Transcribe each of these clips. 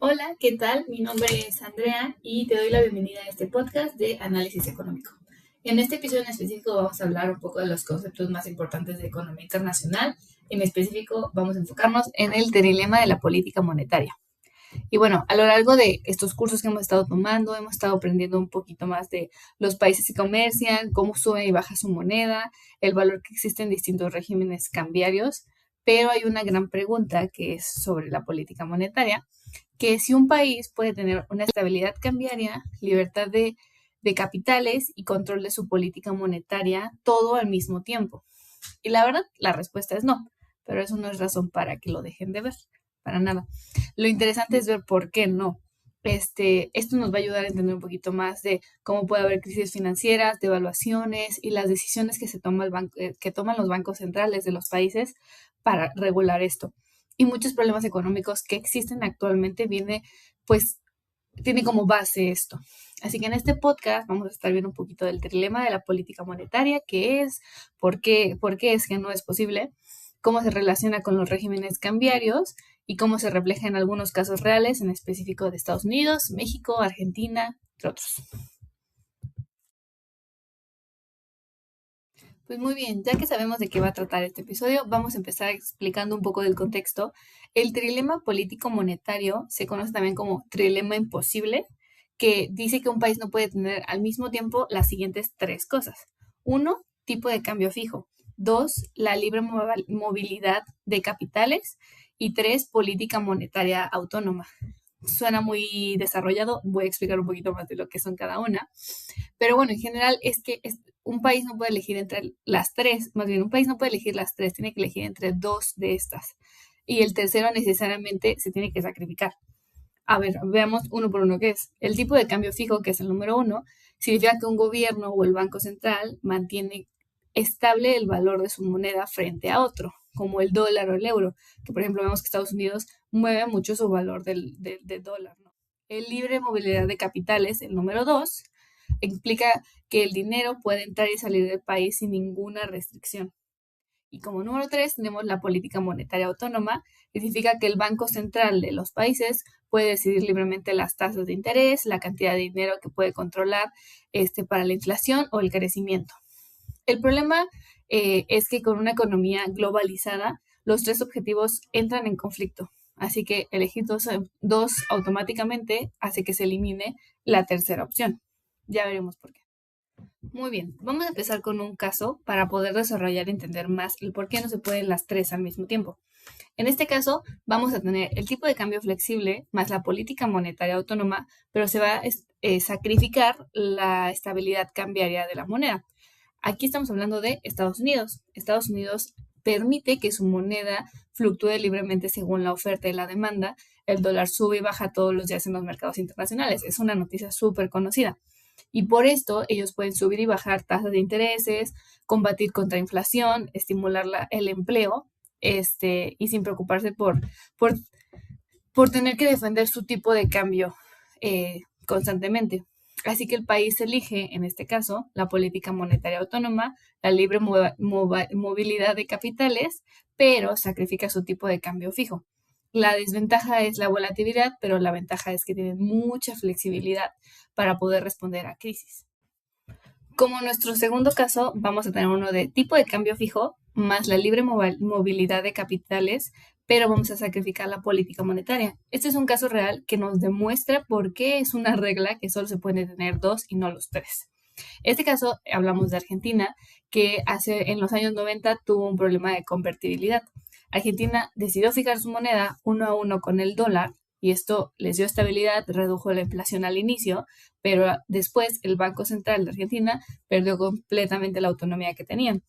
Hola, ¿qué tal? Mi nombre es Andrea y te doy la bienvenida a este podcast de análisis económico. En este episodio en específico vamos a hablar un poco de los conceptos más importantes de economía internacional. En específico vamos a enfocarnos en el trilema de la política monetaria. Y bueno, a lo largo de estos cursos que hemos estado tomando, hemos estado aprendiendo un poquito más de los países que comercian, cómo sube y baja su moneda, el valor que existe en distintos regímenes cambiarios, pero hay una gran pregunta que es sobre la política monetaria, que si un país puede tener una estabilidad cambiaria, libertad de capitales y control de su política monetaria, todo al mismo tiempo. Y la verdad, la respuesta es no, pero eso no es razón para que lo dejen de ver, para nada. Lo interesante es ver por qué no. Esto nos va a ayudar a entender un poquito más de cómo puede haber crisis financieras, devaluaciones y las decisiones que que toman los bancos centrales de los países para regular esto. Y muchos problemas económicos que existen actualmente tiene como base esto. Así que en este podcast vamos a estar viendo un poquito del trilema de la política monetaria, qué es, por qué es que no es posible, cómo se relaciona con los regímenes cambiarios y cómo se refleja en algunos casos reales, en específico de Estados Unidos, México, Argentina, entre otros. Pues muy bien, ya que sabemos de qué va a tratar este episodio, vamos a empezar explicando un poco del contexto. El trilema político-monetario se conoce también como trilema imposible, que dice que un país no puede tener al mismo tiempo las siguientes tres cosas. Uno, tipo de cambio fijo. Dos, la libre movilidad de capitales. Y tres, política monetaria autónoma. Suena muy desarrollado, voy a explicar un poquito más de lo que son cada una. Pero bueno, en general es que un país no puede elegir entre las tres, más bien un país no puede elegir las tres, tiene que elegir entre dos de estas. Y el tercero necesariamente se tiene que sacrificar. A ver, veamos uno por uno qué es. El tipo de cambio fijo, que es el número uno, significa que un gobierno o el Banco Central mantiene estable el valor de su moneda frente a otro, como el dólar o el euro, que por ejemplo vemos que Estados Unidos mueve mucho su valor del dólar, ¿no? El libre movilidad de capitales, el número dos, implica que el dinero puede entrar y salir del país sin ninguna restricción. Y como número tres tenemos la política monetaria autónoma, que significa que el Banco Central de los países puede decidir libremente las tasas de interés, la cantidad de dinero que puede controlar para la inflación o el crecimiento. El problema es que con una economía globalizada, los tres objetivos entran en conflicto. Así que elegir dos automáticamente hace que se elimine la tercera opción. Ya veremos por qué. Muy bien, vamos a empezar con un caso para poder desarrollar y entender más el por qué no se pueden las tres al mismo tiempo. En este caso, vamos a tener el tipo de cambio flexible más la política monetaria autónoma, pero se va a sacrificar la estabilidad cambiaria de la moneda. Aquí estamos hablando de Estados Unidos. Estados Unidos permite que su moneda fluctúe libremente según la oferta y la demanda. El dólar sube y baja todos los días en los mercados internacionales. Es una noticia súper conocida. Y por esto ellos pueden subir y bajar tasas de intereses, combatir contra inflación, estimular el empleo, y sin preocuparse por, por tener que defender su tipo de cambio constantemente. Así que el país elige, en este caso, la política monetaria autónoma, la libre movilidad de capitales, pero sacrifica su tipo de cambio fijo. La desventaja es la volatilidad, pero la ventaja es que tienen mucha flexibilidad para poder responder a crisis. Como nuestro segundo caso, vamos a tener uno de tipo de cambio fijo más la libre movilidad de capitales, pero vamos a sacrificar la política monetaria. Este es un caso real que nos demuestra por qué es una regla que solo se pueden tener dos y no los tres. En este caso, hablamos de Argentina, que en los años 90 tuvo un problema de convertibilidad. Argentina decidió fijar su moneda 1 a 1 con el dólar y esto les dio estabilidad, redujo la inflación al inicio, pero después el Banco Central de Argentina perdió completamente la autonomía que tenían.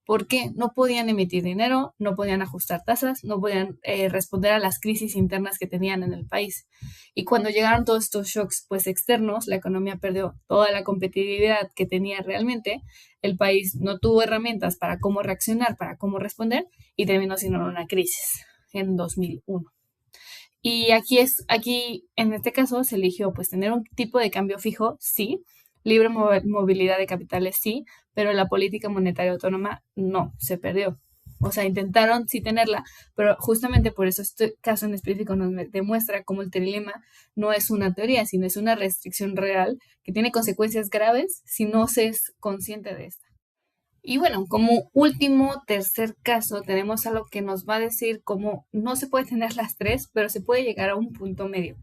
¿Por qué? No podían emitir dinero, no podían ajustar tasas, no podían responder a las crisis internas que tenían en el país. Y cuando llegaron todos estos shocks externos, la economía perdió toda la competitividad que tenía realmente, el país no tuvo herramientas para cómo reaccionar, para cómo responder y terminó siendo una crisis en 2001. Y aquí en este caso se eligió tener un tipo de cambio fijo, sí, libre movilidad de capitales, sí, pero la política monetaria autónoma no, se perdió. O sea, intentaron sí tenerla, pero justamente por eso este caso en específico nos demuestra cómo el trilema no es una teoría, sino es una restricción real que tiene consecuencias graves si no se es consciente de esta. Y bueno, como último, tercer caso, tenemos algo que nos va a decir cómo no se puede tener las tres, pero se puede llegar a un punto medio.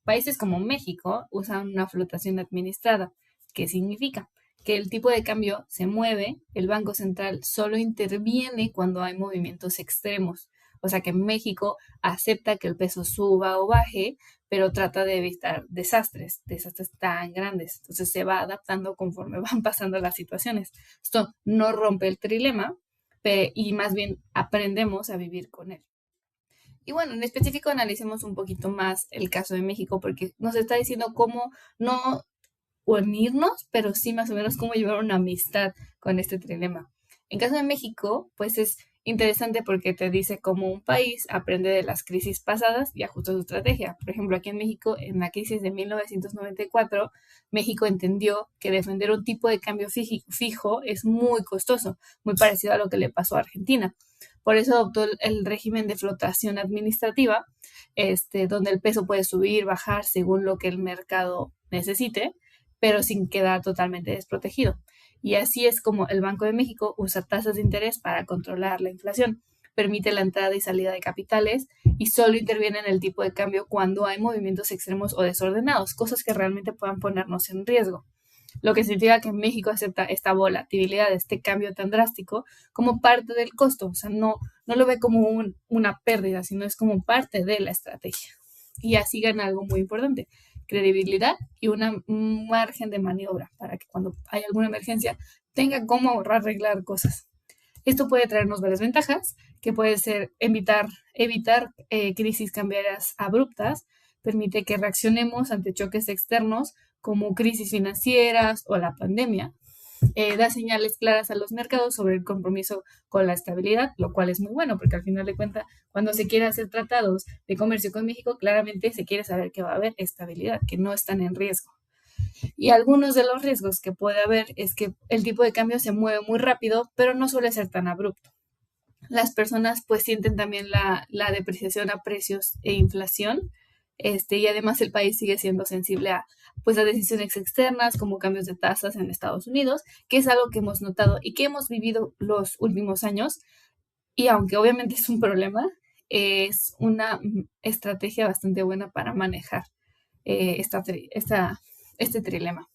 Países como México usan una flotación administrada. ¿Qué significa? Que el tipo de cambio se mueve, el Banco Central solo interviene cuando hay movimientos extremos. O sea que México acepta que el peso suba o baje, pero trata de evitar desastres tan grandes. Entonces se va adaptando conforme van pasando las situaciones. Esto no rompe el trilema y más bien aprendemos a vivir con él. Y bueno, en específico analicemos un poquito más el caso de México porque nos está diciendo cómo no unirnos, pero sí más o menos cómo llevar una amistad con este trilema. En caso de México, pues es interesante porque te dice cómo un país aprende de las crisis pasadas y ajusta su estrategia. Por ejemplo, aquí en México, en la crisis de 1994, México entendió que defender un tipo de cambio fijo es muy costoso, muy parecido a lo que le pasó a Argentina. Por eso adoptó el régimen de flotación administrativa, donde el peso puede subir, bajar según lo que el mercado necesite, pero sin quedar totalmente desprotegido. Y así es como el Banco de México usa tasas de interés para controlar la inflación, permite la entrada y salida de capitales y solo interviene en el tipo de cambio cuando hay movimientos extremos o desordenados, cosas que realmente puedan ponernos en riesgo. Lo que significa que México acepta esta volatilidad, este cambio tan drástico, como parte del costo. O sea, no lo ve como una pérdida, sino es como parte de la estrategia. Y así gana algo muy importante, credibilidad y un margen de maniobra para que cuando haya alguna emergencia tenga cómo arreglar cosas. Esto puede traernos varias ventajas, que puede ser evitar crisis cambiarias abruptas, permite que reaccionemos ante choques externos como crisis financieras o la pandemia, da señales claras a los mercados sobre el compromiso con la estabilidad, lo cual es muy bueno porque al final de cuentas, cuando se quiere hacer tratados de comercio con México, claramente se quiere saber que va a haber estabilidad, que no están en riesgo. Y algunos de los riesgos que puede haber es que el tipo de cambio se mueve muy rápido, pero no suele ser tan abrupto. Las personas pues sienten también la depreciación a precios e inflación, y además el país sigue siendo sensible a pues a decisiones externas como cambios de tasas en Estados Unidos, que es algo que hemos notado y que hemos vivido los últimos años, y aunque obviamente es un problema, es una estrategia bastante buena para manejar este trilema.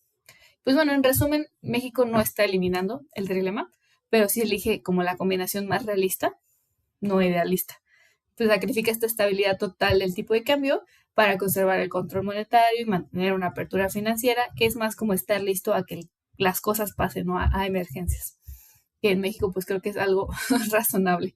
Pues bueno, en resumen, México no está eliminando el trilema, pero sí elige como la combinación más realista, no idealista. Pues sacrifica esta estabilidad total del tipo de cambio para conservar el control monetario y mantener una apertura financiera, que es más como estar listo a que las cosas pasen, ¿no? a emergencias. Que en México pues creo que es algo razonable.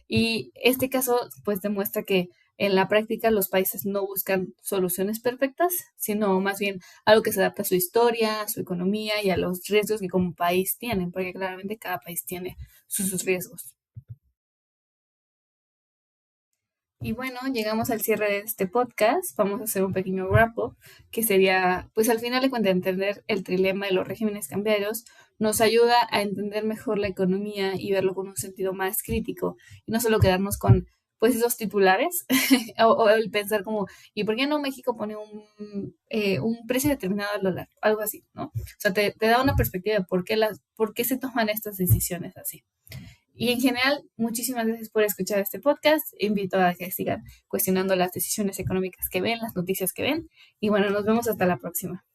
Y este caso pues demuestra que en la práctica los países no buscan soluciones perfectas, sino más bien algo que se adapta a su historia, a su economía y a los riesgos que como país tienen, porque claramente cada país tiene sus riesgos. Y bueno, llegamos al cierre de este podcast. Vamos a hacer un pequeño wrap-up, que sería, pues al final de cuentas, entender el trilema de los regímenes cambiarios nos ayuda a entender mejor la economía y verlo con un sentido más crítico y no solo quedarnos con pues esos titulares o el pensar como, ¿y por qué no México pone un precio determinado al dólar? Algo así, ¿no? O sea, te da una perspectiva de por qué se toman estas decisiones así. Y en general, muchísimas gracias por escuchar este podcast. Invito a que sigan cuestionando las decisiones económicas que ven, las noticias que ven. Y bueno, nos vemos hasta la próxima.